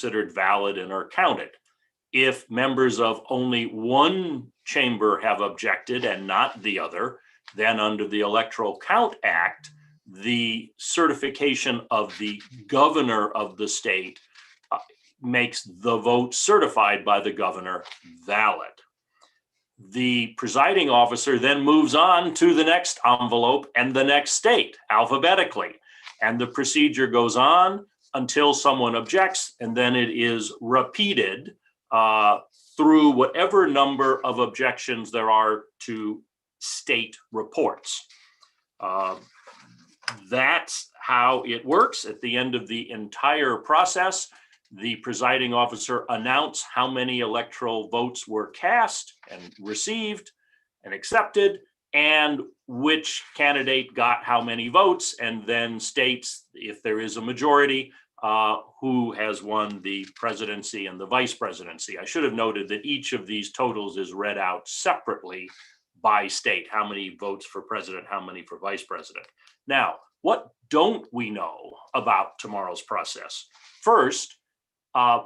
considered valid and are counted. If members of only one chamber have objected and not the other, then under the Electoral Count Act, the certification of the governor of the state makes the vote certified by the governor valid. The presiding officer then moves on to the next envelope and the next state alphabetically. And the procedure goes on until someone objects, and then it is repeated through whatever number of objections there are to state reports. That's how it works. At the end of the entire process, the presiding officer announced how many electoral votes were cast and received and accepted, and which candidate got how many votes, and then states, if there is a majority, who has won the presidency and the vice presidency. I should have noted that each of these totals is read out separately by state, how many votes for president, how many for vice president. Now, what don't we know about tomorrow's process? First,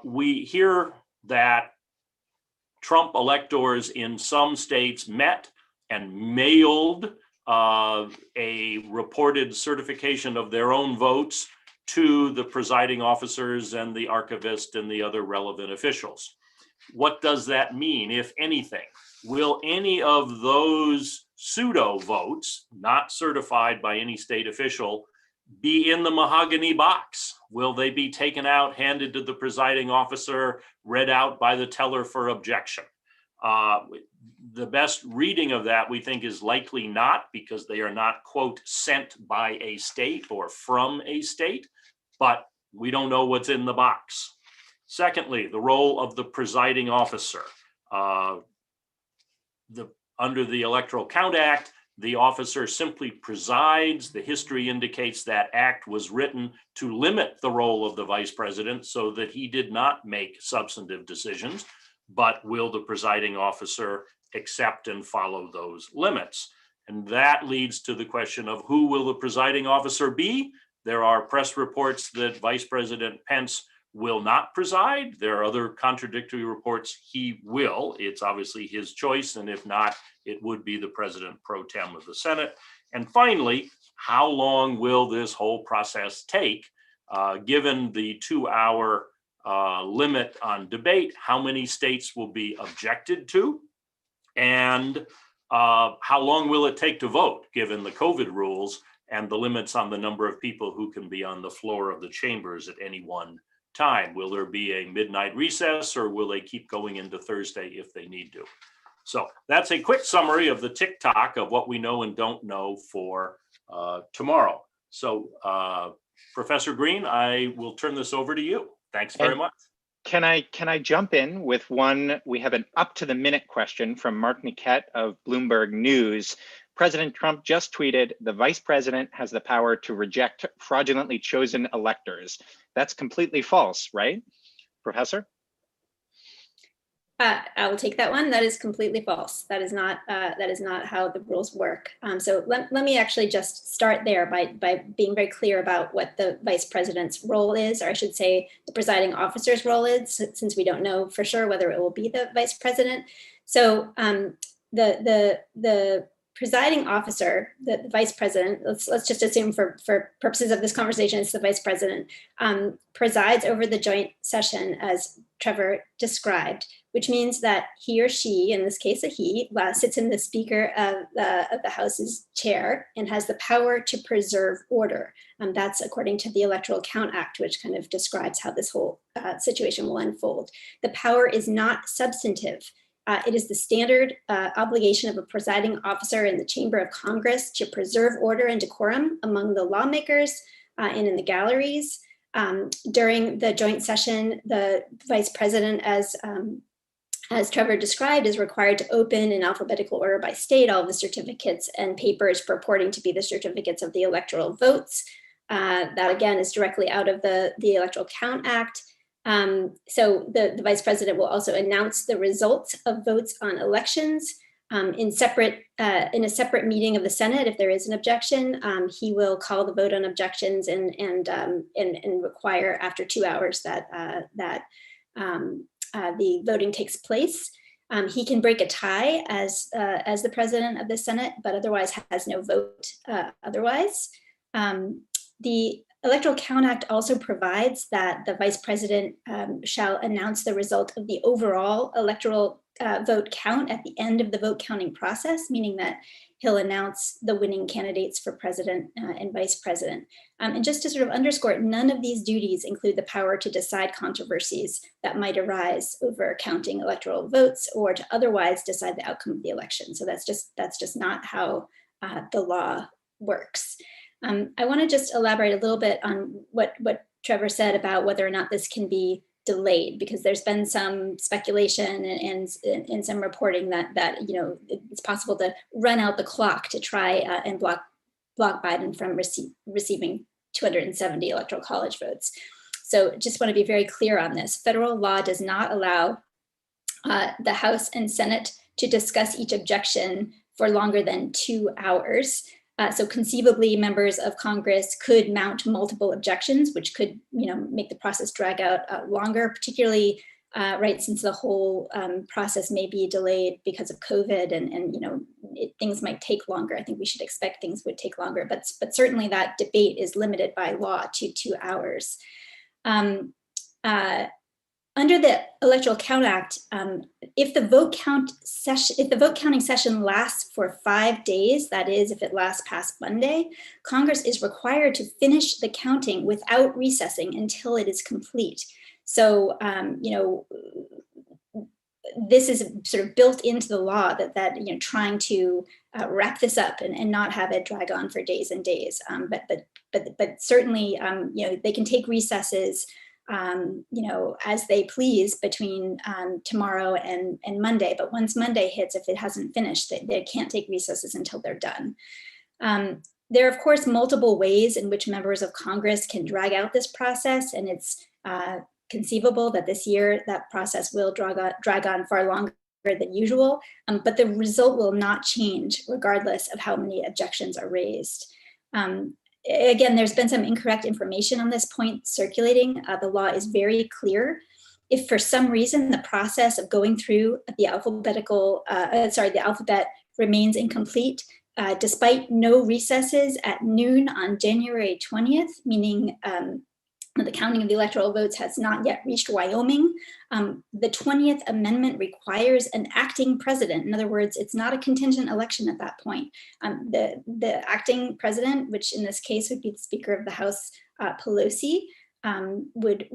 we hear that Trump electors in some states met and mailed a reported certification of their own votes to the presiding officers and the archivist and the other relevant officials. What does that mean, if anything? Will any of those pseudo votes, not certified by any state official, be in the mahogany box? Will they be taken out, handed to the presiding officer, read out by the teller for objection? The best reading of that, we think, is likely not, because they are not, quote, sent by a state or from a state, but we don't know what's in the box. Secondly, the role of the presiding officer. Under the Electoral Count Act, the officer simply presides. The history indicates that act was written to limit the role of the vice president so that he did not make substantive decisions, but will the presiding officer accept and follow those limits? And that leads to the question of who will the presiding officer be? There are press reports that Vice President Pence will not preside. There are other contradictory reports he will. It's obviously his choice, and if not, it would be the president pro tem of the Senate. And finally, how long will this whole process take? Given the 2-hour limit on debate, how many states will be objected to? And how long will it take to vote, given the COVID rules and the limits on the number of people who can be on the floor of the chambers at any one time? Will there be a midnight recess, or will they keep going into Thursday if they need to? So that's a quick summary of the tick-tock of what we know and don't know for tomorrow. So Professor Green, I will turn this over to you. Thanks very much. Can I jump in with one? We have an up-to-the-minute question from Mark Niquette of Bloomberg News. President Trump just tweeted, "The vice president has the power to reject fraudulently chosen electors." That's completely false, right, Professor? I will take that one. That is completely false. That is not how the rules work. So let me actually just start there by being very clear about what the vice president's role is, or I should say the presiding officer's role is, since we don't know for sure whether it will be the vice president. So the presiding officer, the vice president, let's just assume for purposes of this conversation, it's the vice president, presides over the joint session as Trevor described, which means that he or she, in this case a he, sits in the Speaker of the House's chair and has the power to preserve order. That's according to the Electoral Count Act, which kind of describes how this whole situation will unfold. The power is not substantive. It is the standard obligation of a presiding officer in the Chamber of Congress to preserve order and decorum among the lawmakers and in the galleries. During the joint session, the vice president, as Trevor described, is required to open in alphabetical order by state all the certificates and papers purporting to be the certificates of the electoral votes. That again is directly out of the Electoral Count Act. So the vice president will also announce the results of votes on elections. in a separate meeting of the Senate, if there is an objection, he will call the vote on objections and require after 2 hours that the voting takes place. He can break a tie as the president of the Senate, but otherwise has no vote otherwise. The Electoral Count Act also provides that the vice president shall announce the result of the overall electoral vote count at the end of the vote counting process, meaning that he'll announce the winning candidates for president and vice president. And just to sort of underscore, none of these duties include the power to decide controversies that might arise over counting electoral votes or to otherwise decide the outcome of the election. So that's just not how the law works. I want to just elaborate a little bit on what Trevor said about whether or not this can be delayed, because there's been some speculation and some reporting that it's possible to run out the clock to try and block Biden from receiving 270 electoral college votes. So just want to be very clear on this. Federal law does not allow the House and Senate to discuss each objection for longer than 2 hours. So conceivably, members of Congress could mount multiple objections, which could, make the process drag out longer, particularly since the whole process may be delayed because of COVID, and things might take longer. I think we should expect things would take longer, but certainly that debate is limited by law to 2 hours. Under the Electoral Count Act, if the vote counting session lasts for 5 days, that is, if it lasts past Monday, Congress is required to finish the counting without recessing until it is complete. So, this is sort of built into the law that trying to wrap this up and not have it drag on for days and days. But certainly, they can take recesses as they please between tomorrow and Monday. But once Monday hits, if it hasn't finished, they can't take recesses until they're done. There are, of course, multiple ways in which members of Congress can drag out this process, and it's conceivable that this year that process will drag on far longer than usual, but the result will not change regardless of how many objections are raised. Again, there's been some incorrect information on this point circulating. The law is very clear. If for some reason the process of going through the alphabet remains incomplete, despite no recesses at noon on January 20th, meaning the counting of the electoral votes has not yet reached Wyoming, the 20th Amendment requires an acting president. In other words, it's not a contingent election at that point. The acting president, which in this case would be the Speaker of the House, Pelosi, would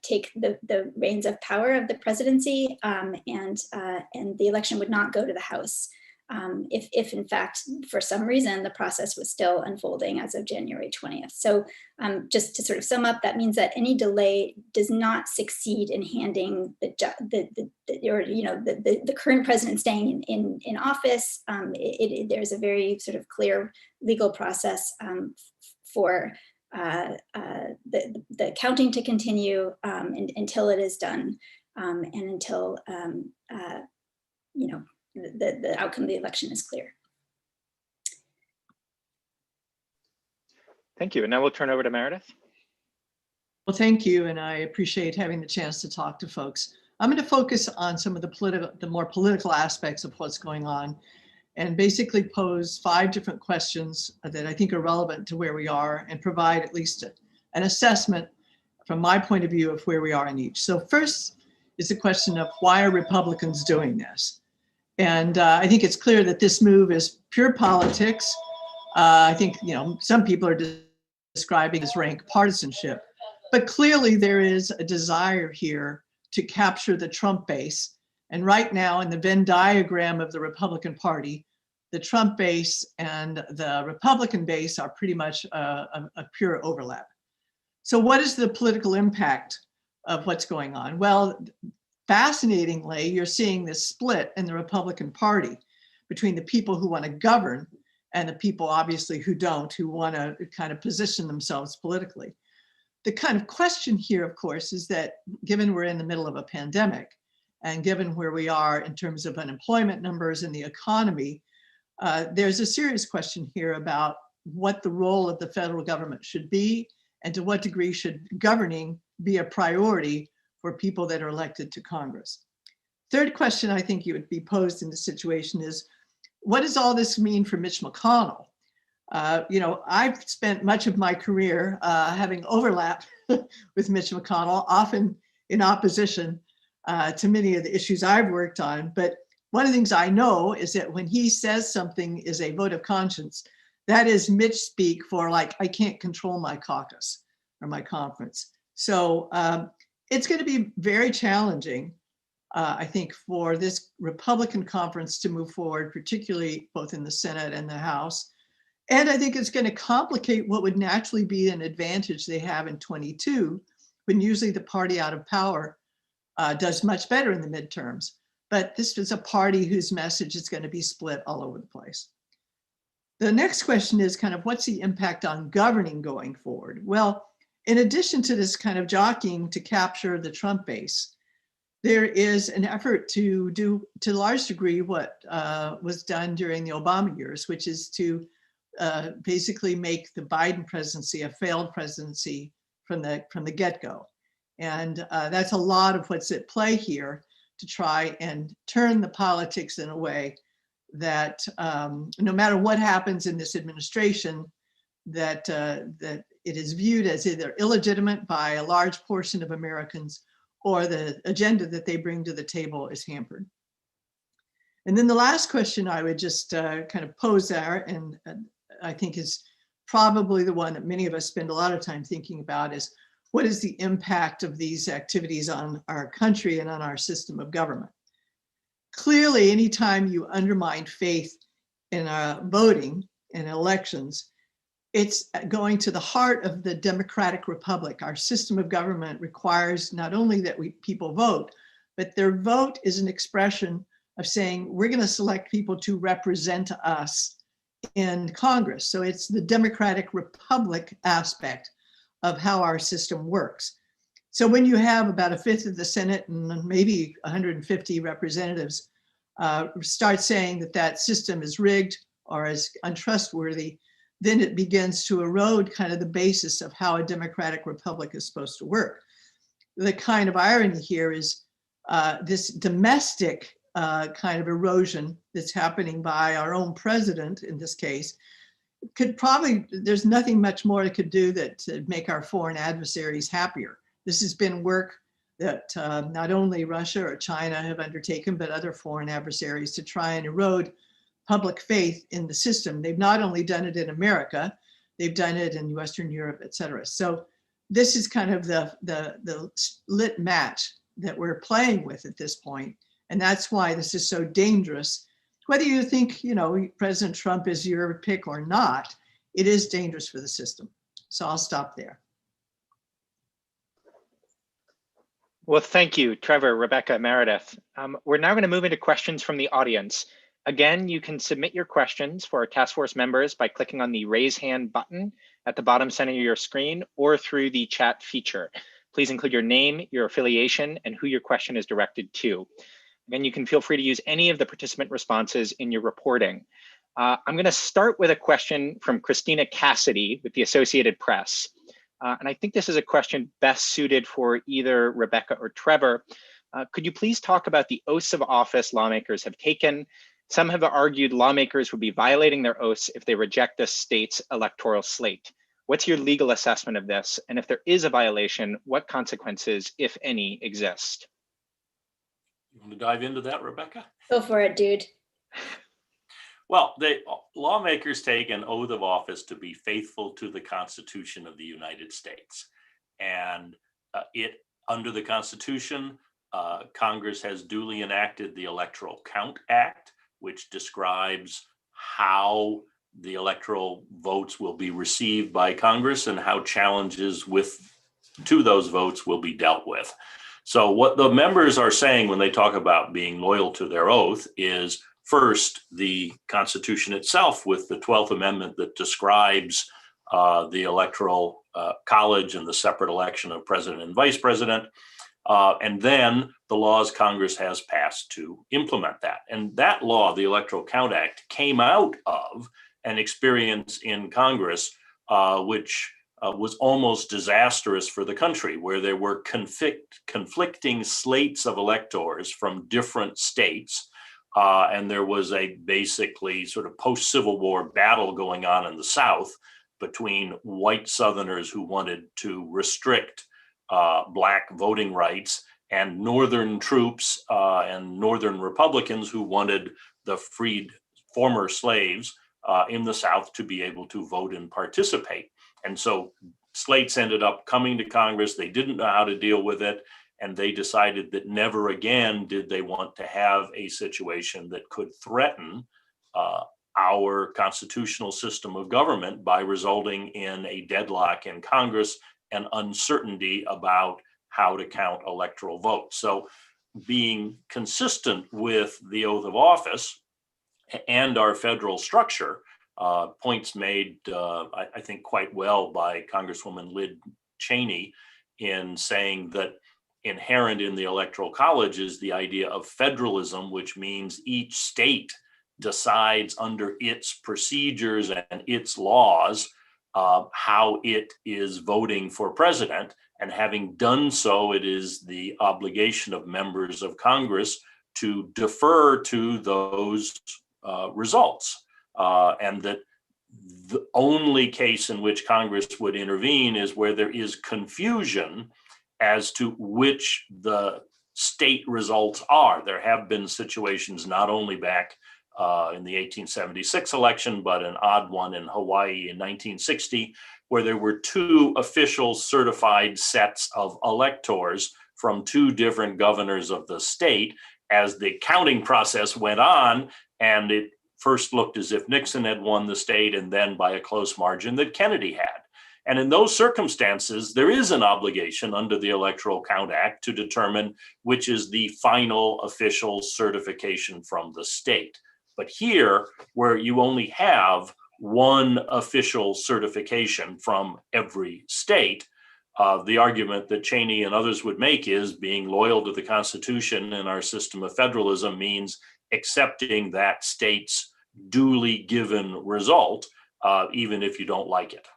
take the reins of power of the presidency, and the election would not go to the House. If in fact, for some reason, the process was still unfolding as of January 20th. So just to sort of sum up, that means that any delay does not succeed in handing the current president staying in office. There's a very sort of clear legal process for the counting to continue until it is done, and until the outcome of the election is clear. Thank you. And now we'll turn over to Meredith. Well, thank you. And I appreciate having the chance to talk to folks. I'm going to focus on some of the more political aspects of what's going on, and basically pose 5 different questions that I think are relevant to where we are, and provide at least an assessment from my point of view of where we are in each. So first is the question of why are Republicans doing this? And I think it's clear that this move is pure politics. I think, some people are describing as rank partisanship, but clearly there is a desire here to capture the Trump base. And right now in the Venn diagram of the Republican Party, the Trump base and the Republican base are pretty much a pure overlap. So what is the political impact of what's going on? Well, fascinatingly, you're seeing this split in the Republican Party between the people who want to govern and the people, obviously, who don't, who want to kind of position themselves politically. The kind of question here, of course, is that given we're in the middle of a pandemic And given where we are in terms of unemployment numbers and the economy, there's a serious question here about what the role of the federal government should be, and to what degree should governing be a priority for people that are elected to Congress. Third question I think you would be posed in this situation is, what does all this mean for Mitch McConnell? I've spent much of my career having overlap with Mitch McConnell, often in opposition to many of the issues I've worked on. But one of the things I know is that when he says something is a vote of conscience, that is Mitch speak for like, I can't control my caucus or my conference. So it's going to be very challenging, I think, for this Republican conference to move forward, particularly both in the Senate and the House. And I think it's going to complicate what would naturally be an advantage they have in 22, when usually the party out of power does much better in the midterms. But this is a party whose message is going to be split all over the place. The next question is kind of, what's the impact on governing going forward? Well, in addition to this kind of jockeying to capture the Trump base, there is an effort to do, to a large degree, what was done during the Obama years, which is to basically make the Biden presidency a failed presidency from the get-go. And that's a lot of what's at play here, to try and turn the politics in a way that no matter what happens in this administration, that it is viewed as either illegitimate by a large portion of Americans, or the agenda that they bring to the table is hampered. And then the last question I would just kind of pose there, and I think is probably the one that many of us spend a lot of time thinking about, is what is the impact of these activities on our country and on our system of government? Clearly, anytime you undermine faith in voting and elections, it's going to the heart of the democratic republic. Our system of government requires not only that people vote, but their vote is an expression of saying, we're going to select people to represent us in Congress. So it's the democratic republic aspect of how our system works. So when you have about a fifth of the Senate and maybe 150 representatives start saying that that system is rigged or is untrustworthy, then it begins to erode kind of the basis of how a democratic republic is supposed to work. The kind of irony here is this domestic kind of erosion that's happening by our own president in this case could probably, there's nothing much more it could do that to make our foreign adversaries happier. This has been work that not only Russia or China have undertaken, but other foreign adversaries to try and erode public faith in the system. They've not only done it in America, they've done it in Western Europe, et cetera. So this is kind of the lit match that we're playing with at this point. And that's why this is so dangerous. Whether you think, President Trump is your pick or not, it is dangerous for the system. So I'll stop there. Well, thank you, Trevor, Rebecca, Meredith. We're now going to move into questions from the audience. Again, you can submit your questions for our task force members by clicking on the raise hand button at the bottom center of your screen, or through the chat feature. Please include your name, your affiliation, and who your question is directed to. Again, you can feel free to use any of the participant responses in your reporting. I'm going to start with a question from Christina Cassidy with the Associated Press. And I think this is a question best suited for either Rebecca or Trevor. Could you please talk about the oaths of office lawmakers have taken? Some have argued lawmakers would be violating their oaths if they reject the state's electoral slate. What's your legal assessment of this? And if there is a violation, what consequences, if any, exist? You want to dive into that, Rebecca? Go for it, dude. Well, lawmakers take an oath of office to be faithful to the Constitution of the United States. And under the Constitution, Congress has duly enacted the Electoral Count Act, which describes how the electoral votes will be received by Congress and how challenges to those votes will be dealt with. So what the members are saying when they talk about being loyal to their oath is, first, the Constitution itself with the 12th Amendment that describes the Electoral College and the separate election of president and vice president. And then the laws Congress has passed to implement that. And that law, the Electoral Count Act, came out of an experience in Congress, which was almost disastrous for the country, where there were conflicting slates of electors from different states. And there was a basically sort of post-Civil War battle going on in the South between white Southerners who wanted to restrict Black voting rights and Northern troops and Northern Republicans who wanted the freed former slaves in the South to be able to vote and participate. And so slates ended up coming to Congress. They didn't know how to deal with it. And they decided that never again did they want to have a situation that could threaten our constitutional system of government by resulting in a deadlock in Congress and uncertainty about how to count electoral votes. So being consistent with the oath of office and our federal structure, points made, I think, quite well by Congresswoman Lyd Cheney in saying that inherent in the Electoral College is the idea of federalism, which means each state decides under its procedures and its laws how it is voting for president. And having done so, it is the obligation of members of Congress to defer to those results. And that the only case in which Congress would intervene is where there is confusion as to which the state results are. There have been situations not only back in the 1876 election, but an odd one in Hawaii in 1960, where there were two official certified sets of electors from two different governors of the state as the counting process went on. And it first looked as if Nixon had won the state, and then by a close margin that Kennedy had. And in those circumstances, there is an obligation under the Electoral Count Act to determine which is the final official certification from the state. But here, where you only have one official certification from every state, the argument that Cheney and others would make is being loyal to the Constitution and our system of federalism means accepting that state's duly given result, even if you don't like it.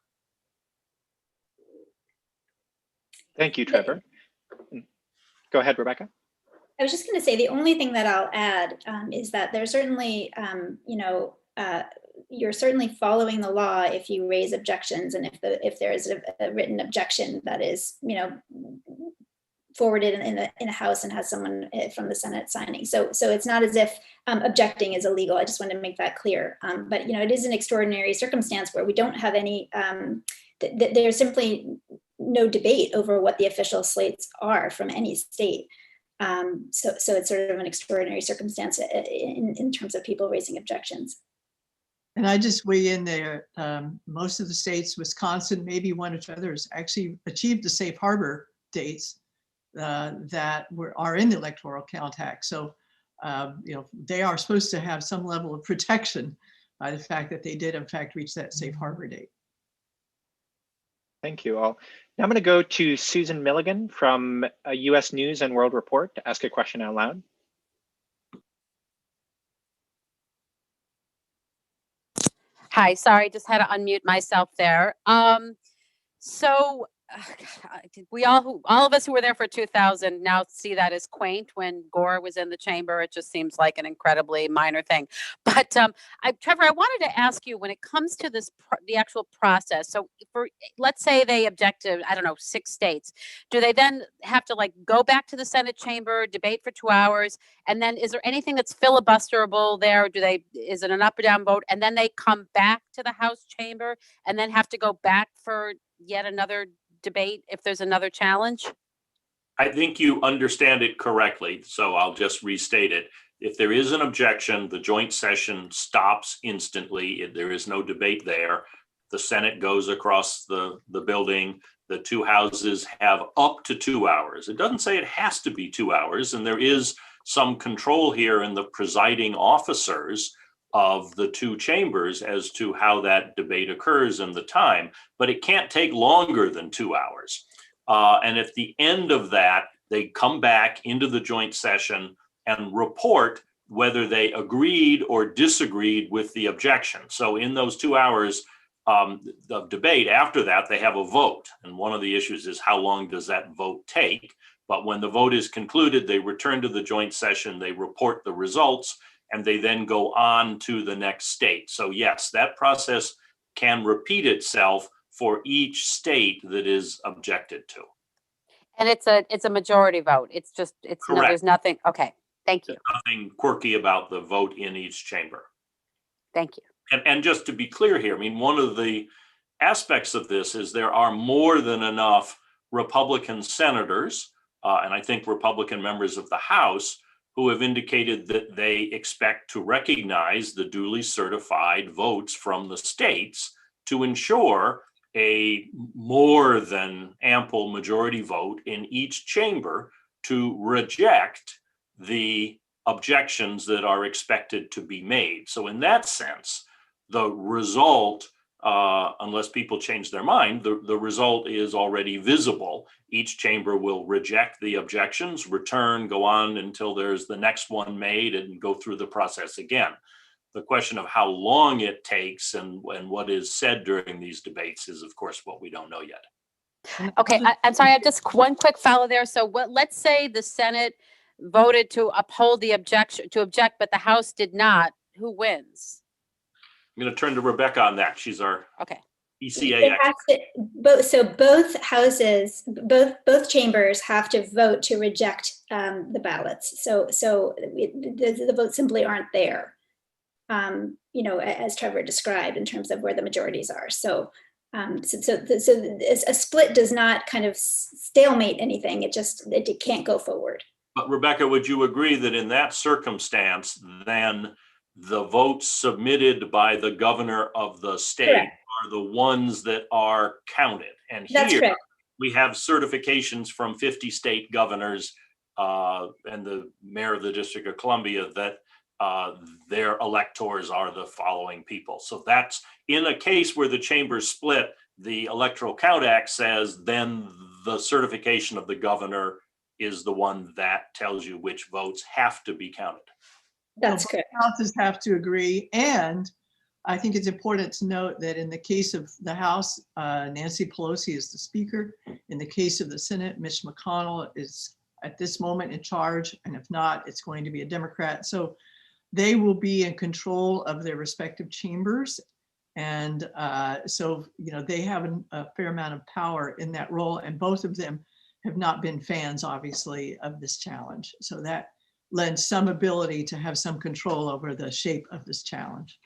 Thank you, Trevor. Go ahead, Rebecca. I was just going to say the only thing that I'll add is that there's certainly, you're certainly following the law if you raise objections, and if there is a written objection that is, forwarded in a House and has someone from the Senate signing. So it's not as if objecting is illegal. I just want to make that clear. But it is an extraordinary circumstance where we don't have any. There's simply no debate over what the official slates are from any state. So it's sort of an extraordinary circumstance in terms of people raising objections. And I just weigh in there. Most of the states, Wisconsin, maybe one or two others, actually achieved the safe harbor dates that are in the Electoral Count Act. So, they are supposed to have some level of protection by the fact that they did, in fact, reach that safe harbor date. Thank you all. Now I'm going to go to Susan Milligan from US News and World Report to ask a question out loud. Hi, sorry, just had to unmute myself there. So we all of us who were there for 2000 now see that as quaint. When Gore was in the chamber, it just seems like an incredibly minor thing. But Trevor, I wanted to ask you, when it comes to this, the actual process. So for, let's say they object to, I don't know, 6 states. Do they then have to go back to the Senate chamber, debate for 2 hours? And then is there anything that's filibusterable there? Is it an up or down vote? And then they come back to the House chamber and then have to go back for yet another debate if there's another challenge? I think you understand it correctly, so I'll just restate it. If there is an objection, the joint session stops instantly. There is no debate there. The Senate goes across the building. The two houses have up to 2 hours. It doesn't say it has to be 2 hours, and there is some control here in the presiding officers of the two chambers as to how that debate occurs and the time, but it can't take longer than 2 hours. And at the end of that, they come back into the joint session and report whether they agreed or disagreed with the objection. So in those 2 hours of debate, after that, they have a vote. And one of the issues is how long does that vote take? But when the vote is concluded, they return to the joint session, they report the results, and they then go on to the next state. So yes, that process can repeat itself for each state that is objected to. And it's a majority vote. It's just, it's no, Correct. there's nothing. Okay. Thank you. Nothing quirky about the vote in each chamber. Thank you. And just to be clear here, I mean, one of the aspects of this is there are more than enough Republican senators, and I think Republican members of the House, who have indicated that they expect to recognize the duly certified votes from the states to ensure a more than ample majority vote in each chamber to reject the objections that are expected to be made. So in that sense, the result, unless people change their mind, the result is already visible. Each chamber will reject the objections, return, go on until there's the next one made, and go through the process again. The question of how long it takes and what is said during these debates is, of course, what we don't know yet. Okay, I'm sorry, I have just one quick follow there. So let's say the Senate voted to uphold the objection, to object, but the House did not. Who wins? I'm going to turn to Rebecca on that. She's our Okay. ECA It has to, so both houses, both chambers have to vote to reject the ballots. So the votes simply aren't there, as Trevor described in terms of where the majorities are. So a split does not kind of stalemate anything. It can't go forward. But Rebecca, would you agree that in that circumstance, then the votes submitted by the governor of the state Correct. are the ones that are counted? And That's here correct. we have certifications from 50 state governors and the mayor of the District of Columbia that their electors are the following people. So that's in a case where the chambers split, the Electoral Count Act says then the certification of the governor is the one that tells you which votes have to be counted. That's So correct. both houses have to agree. And I think it's important to note that in the case of the House, Nancy Pelosi is the speaker. In the case of the Senate, Mitch McConnell is at this moment in charge. And if not, it's going to be a Democrat. So they will be in control of their respective chambers. And so they have a fair amount of power in that role. And both of them have not been fans, obviously, of this challenge. So that lends some ability to have some control over the shape of this challenge.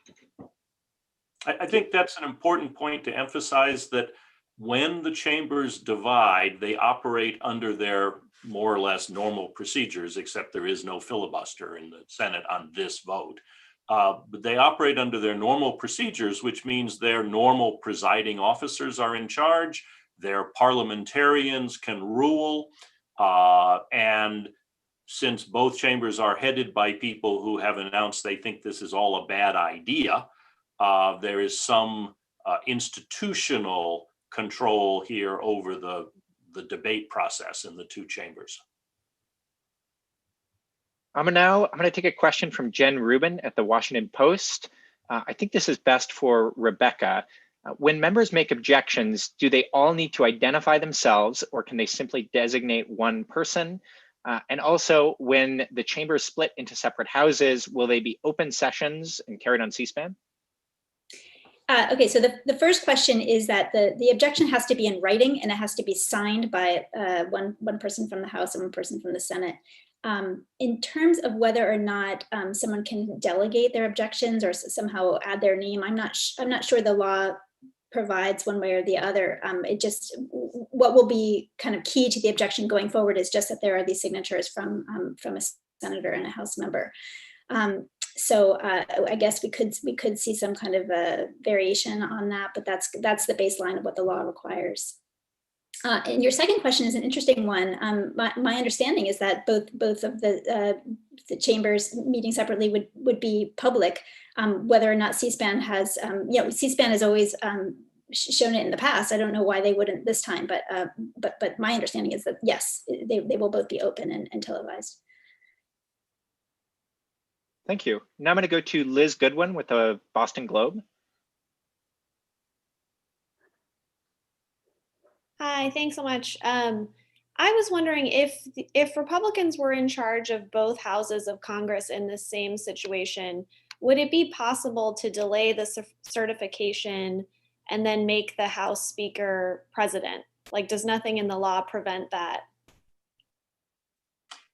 I think that's an important point to emphasize, that when the chambers divide, they operate under their more or less normal procedures, except there is no filibuster in the Senate on this vote. But they operate under their normal procedures, which means their normal presiding officers are in charge. Their parliamentarians can rule. And since both chambers are headed by people who have announced they think this is all a bad idea, there is some institutional control here over the debate process in the two chambers. I'm going to take a question from Jen Rubin at the Washington Post. I think this is best for Rebecca. When members make objections, do they all need to identify themselves, or can they simply designate one person? And also, when the chambers split into separate houses, will they be open sessions and carried on C-SPAN? Okay, so the first question is that the objection has to be in writing, and it has to be signed by one person from the House and one person from the Senate. In terms of whether or not someone can delegate their objections or somehow add their name, I'm not sure the law provides one way or the other. What will be kind of key to the objection going forward is just that there are these signatures from a senator and a House member. So I guess we could see some kind of a variation on that, but that's the baseline of what the law requires. And your second question is an interesting one. My understanding is that both of the chambers meeting separately would be public. Whether or not C-SPAN has, C-SPAN is always shown it in the past. I don't know why they wouldn't this time, but my understanding is that yes, they will both be open and televised. Thank you. Now I'm going to go to Liz Goodwin with the Boston Globe. Hi, thanks so much. I was wondering if Republicans were in charge of both houses of Congress in the same situation, would it be possible to delay the certification and then make the House Speaker president? Like, does nothing in the law prevent that?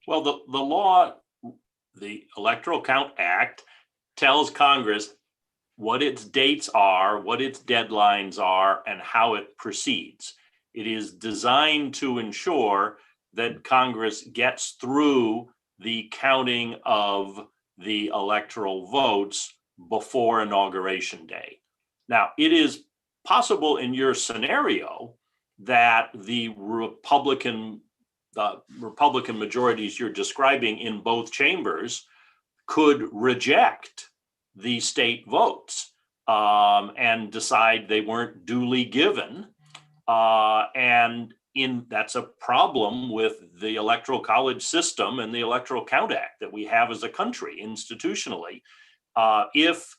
Well, the law, the Electoral Count Act, tells Congress what its dates are, what its deadlines are, and how it proceeds. It is designed to ensure that Congress gets through the counting of the electoral votes before Inauguration Day. Now, it is possible in your scenario that the Republican majorities you're describing in both chambers could reject the state votes and decide they weren't duly given. And that's a problem with the Electoral College system and the Electoral Count Act that we have as a country institutionally. If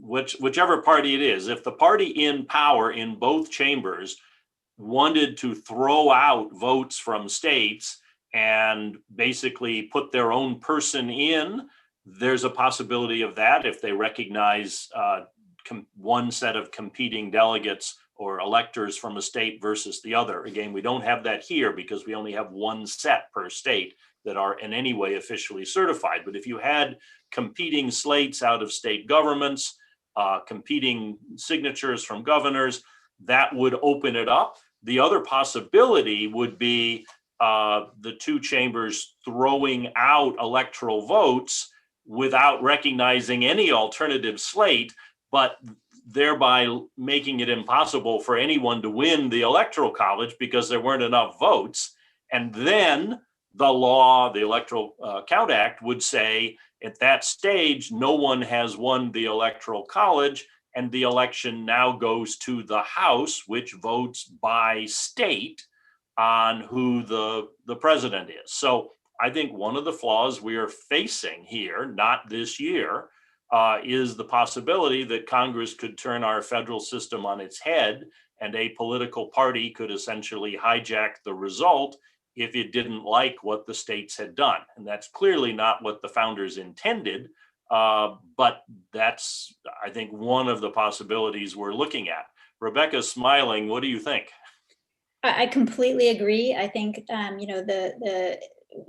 whichever party it is, if the party in power in both chambers wanted to throw out votes from states and basically put their own person in, there's a possibility of that if they recognize one set of competing delegates or electors from a state versus the other. Again, we don't have that here because we only have one set per state that are in any way officially certified. But if you had competing slates out of state governments, competing signatures from governors, that would open it up. The other possibility would be the two chambers throwing out electoral votes without recognizing any alternative slate, but thereby making it impossible for anyone to win the Electoral College because there weren't enough votes. And then the law, the Electoral Count Act, would say at that stage, no one has won the Electoral College, and the election now goes to the House, which votes by state on who the president is. So I think one of the flaws we are facing here, not this year, is the possibility that Congress could turn our federal system on its head and a political party could essentially hijack the result if it didn't like what the states had done. And that's clearly not what the founders intended, but that's, I think, one of the possibilities we're looking at. Rebecca's smiling. What do you think? I completely agree. I think,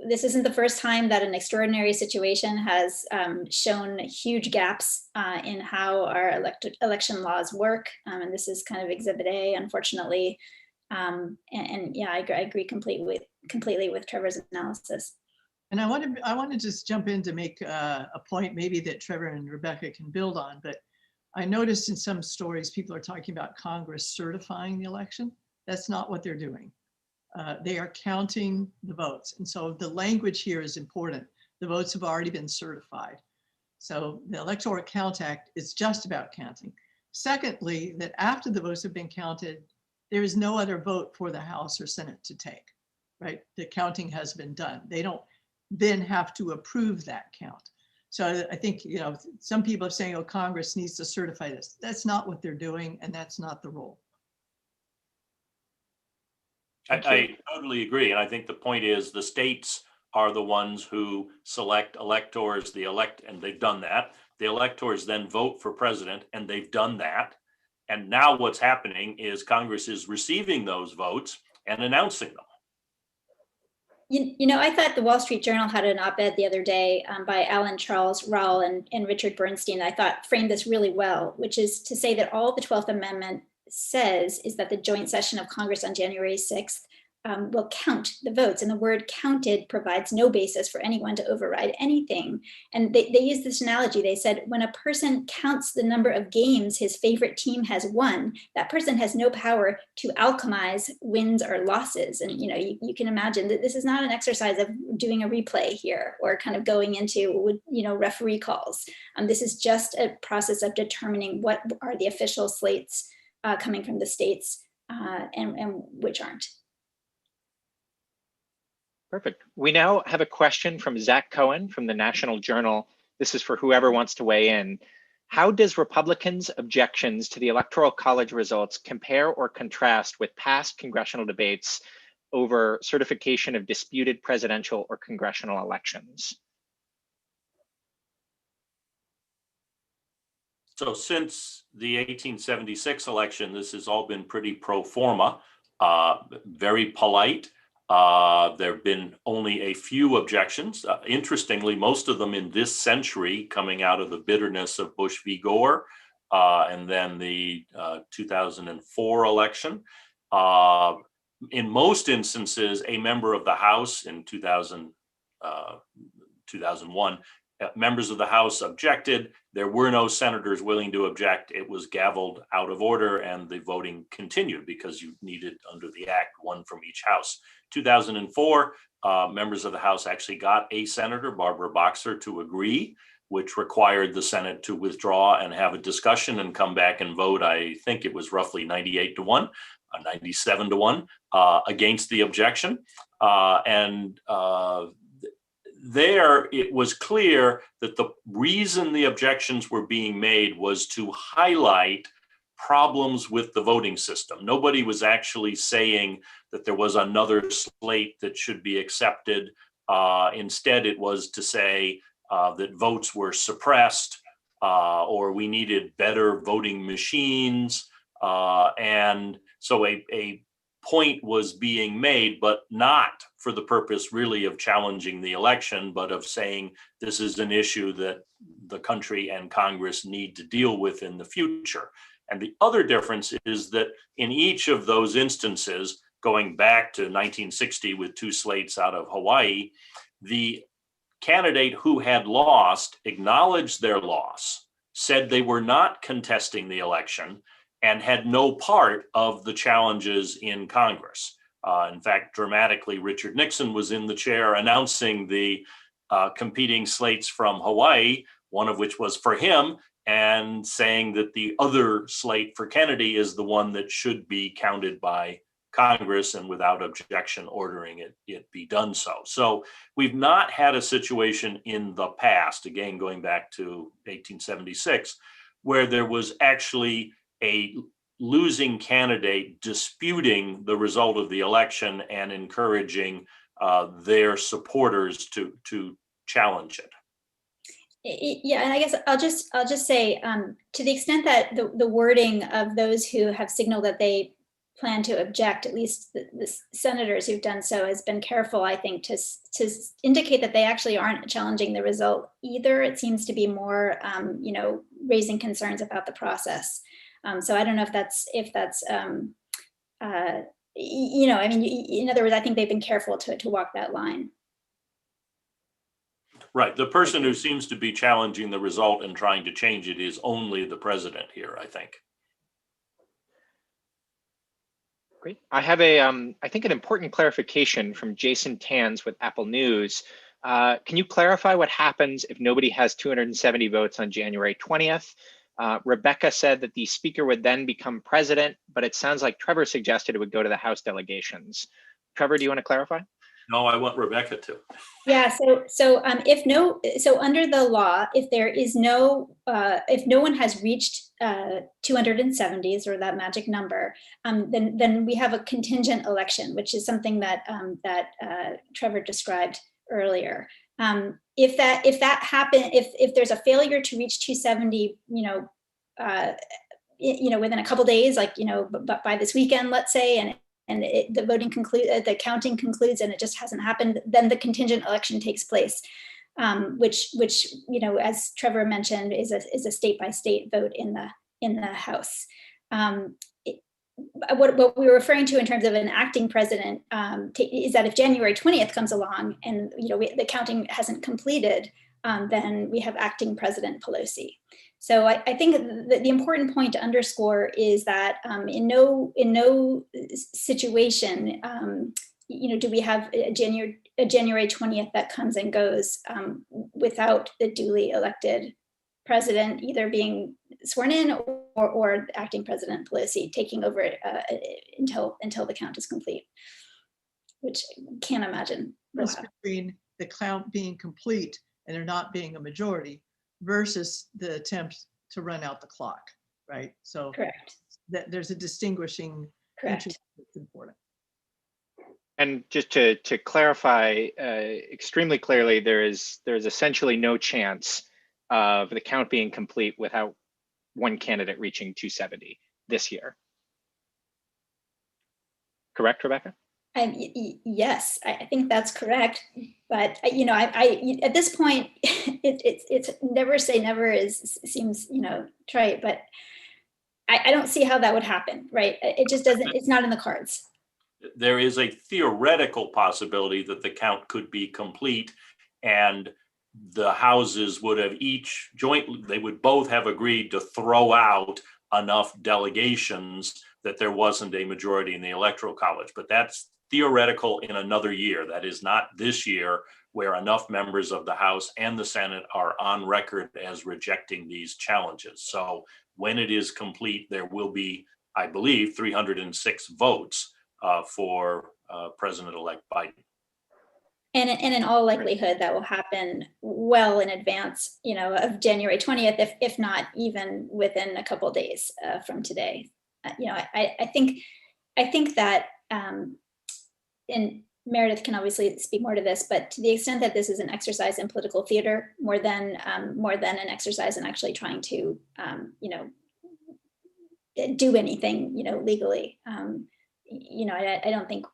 this isn't the first time that an extraordinary situation has shown huge gaps in how our election laws work. And this is kind of Exhibit A, unfortunately. And yeah, I agree completely with Trevor's analysis. And I want to just jump in to make a point maybe that Trevor and Rebecca can build on. But I noticed in some stories, people are talking about Congress certifying the election. That's not what they're doing. They are counting the votes. And so the language here is important. The votes have already been certified. So the Electoral Count Act is just about counting. Secondly, that after the votes have been counted, there is no other vote for the House or Senate to take, right? The counting has been done. They don't then have to approve that count. So I think, some people are saying, oh, Congress needs to certify this. That's not what they're doing, and that's not the role. I totally agree. And I think the point is the states are the ones who select electors, and they've done that. The electors then vote for president, and they've done that. And now what's happening is Congress is receiving those votes and announcing them. I thought the Wall Street Journal had an op-ed the other day by Alan Charles Rull and Richard Bernstein, I thought framed this really well, which is to say that all the 12th Amendment says is that the joint session of Congress on January 6th will count the votes, and the word counted provides no basis for anyone to override anything. And they use this analogy. They said, when a person counts the number of games his favorite team has won, that person has no power to alchemize wins or losses. And you can imagine that this is not an exercise of doing a replay here or kind of going into referee calls. This is just a process of determining what are the official slates coming from the states and which aren't. Perfect. We now have a question from Zach Cohen from the National Journal. This is for whoever wants to weigh in. How does Republicans' objections to the Electoral College results compare or contrast with past congressional debates over certification of disputed presidential or congressional elections? So since the 1876 election, this has all been pretty pro forma, very polite. There have been only a few objections. Interestingly, most of them in this century coming out of the bitterness of Bush v. Gore and then the 2004 election. In most instances, a member of the House in 2001, members of the House objected. There were no senators willing to object. It was gavelled out of order and the voting continued because you needed under the act one from each house. 2004, members of the House actually got a senator, Barbara Boxer, to agree, which required the Senate to withdraw and have a discussion and come back and vote. I think it was roughly 98-1, 97-1 against the objection. There, it was clear that the reason the objections were being made was to highlight problems with the voting system. Nobody was actually saying that there was another slate that should be accepted. Instead, it was to say that votes were suppressed or we needed better voting machines. And so a point was being made, but not for the purpose really of challenging the election, but of saying this is an issue that the country and Congress need to deal with in the future. And the other difference is that in each of those instances, going back to 1960 with two slates out of Hawaii, the candidate who had lost acknowledged their loss, said they were not contesting the election, and had no part of the challenges in Congress. In fact, dramatically, Richard Nixon was in the chair announcing the competing slates from Hawaii, one of which was for him, and saying that the other slate for Kennedy is the one that should be counted by Congress and without objection ordering it be done so. So we've not had a situation in the past, again, going back to 1876, where there was actually a losing candidate disputing the result of the election and encouraging their supporters to challenge it. Yeah, and I guess I'll just say to the extent that the wording of those who have signaled that they plan to object, at least the senators who've done so, has been careful, I think, to indicate that they actually aren't challenging the result either. It seems to be more, raising concerns about the process. So I don't know if that's in other words, I think they've been careful to walk that line. Right. The person who seems to be challenging the result and trying to change it is only the president here, I think. Great. I have I think an important clarification from Jason Tanz with Apple News. Can you clarify what happens if nobody has 270 votes on January 20th? Rebecca said that the speaker would then become president, but it sounds like Trevor suggested it would go to the House delegations. Trevor, do you want to clarify? No, I want Rebecca to. Yeah. So under the law, if no one has reached 270s or that magic number, then we have a contingent election, which is something that Trevor described earlier. If that happen, if there's a failure to reach 270, within a couple days, but by this weekend, let's say, and the voting concludes, the counting concludes, and it just hasn't happened, then the contingent election takes place, which as Trevor mentioned, is a state-by-state vote in the House. What we were referring to in terms of an acting president is that if January 20th comes along and the counting hasn't completed, then we have acting President Pelosi. So I think that the important point to underscore is that in no situation do we have a January 20th that comes and goes without the duly elected president either being sworn in, or acting President Pelosi taking over until the count is complete, which I can't imagine. will Difference happen. between the count being complete and there not being a majority versus the attempt to run out the clock, right? So Correct. that there's a distinguishing Correct. feature that's important. And just to clarify extremely clearly, there is essentially no chance of the count being complete without one candidate reaching 270 this year. Correct, Rebecca? Yes, I think that's correct. But I at this point, it's never say never seems trite, but I don't see how that would happen, right? It just doesn't. It's not in the cards. There is a theoretical possibility that the count could be complete, and the houses would have each jointly, they would both have agreed to throw out enough delegations that there wasn't a majority in the Electoral College. But that's theoretical in another year. That is not this year, where enough members of the House and the Senate are on record as rejecting these challenges. So when it is complete, there will be, I believe, 306 votes for President-elect Biden. And in all likelihood, that will happen well in advance, of January 20th, if not even within a couple of days from today. I think that, and Meredith can obviously speak more to this, but to the extent that this is an exercise in political theater, more than an exercise in actually trying to, do anything, legally. I don't think,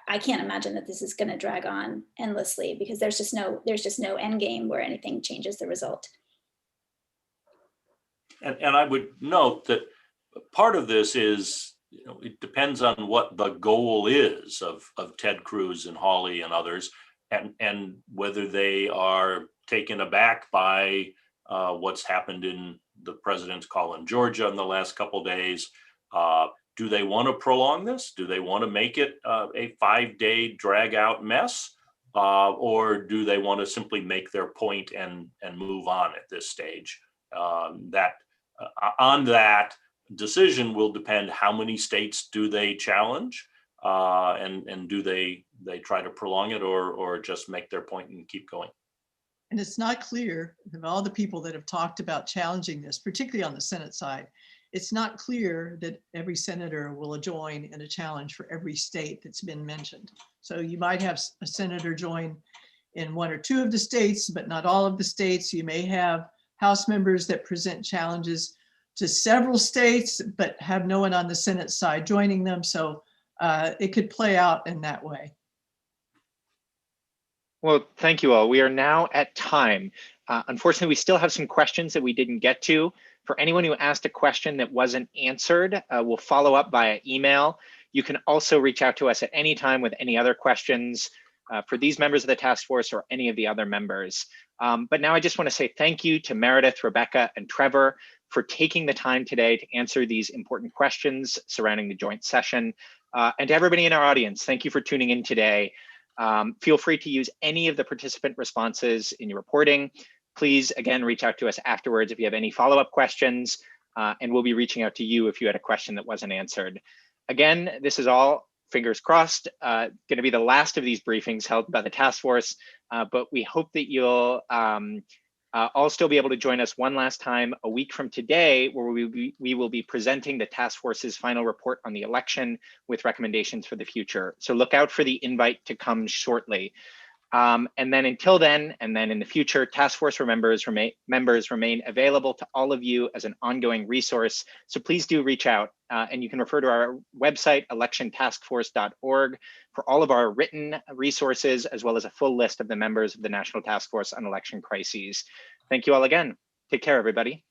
I can't imagine that this is going to drag on endlessly, because there's just no end game where anything changes the result. And I would note that part of this is, it depends on what the goal is of Ted Cruz and Hawley and others, and whether they are taken aback by what's happened in the president's call in Georgia in the last couple of days. Do they want to prolong this? Do they want to make it a 5-day drag out mess? Or do they want to simply make their point and move on at this stage? On that decision will depend how many states do they challenge, and do they try to prolong it or just make their point and keep going? And it's not clear of all the people that have talked about challenging this, particularly on the Senate side, it's not clear that every senator will join in a challenge for every state that's been mentioned. So you might have a senator join in 1 or 2 of the states, but not all of the states. You may have House members that present challenges to several states, but have no one on the Senate side joining them. So it could play out in that way. Well, thank you all. We are now at time. Unfortunately, we still have some questions that we didn't get to. For anyone who asked a question that wasn't answered, we'll follow up via email. You can also reach out to us at any time with any other questions for these members of the task force or any of the other members. But now I just want to say thank you to Meredith, Rebecca, and Trevor for taking the time today to answer these important questions surrounding the joint session. And to everybody in our audience, thank you for tuning in today. Feel free to use any of the participant responses in your reporting. Please, again, reach out to us afterwards if you have any follow-up questions, and we'll be reaching out to you if you had a question that wasn't answered. Again, this is all, fingers crossed, going to be the last of these briefings held by the task force, but we hope that you'll all still be able to join us one last time a week from today, where we will be presenting the task force's final report on the election with recommendations for the future. So look out for the invite to come shortly. And then until then, and then in the future, task force members remain available to all of you as an ongoing resource. So please do reach out, and you can refer to our website, electiontaskforce.org, for all of our written resources, as well as a full list of the members of the National Task Force on Election Crises. Thank you all again. Take care, everybody.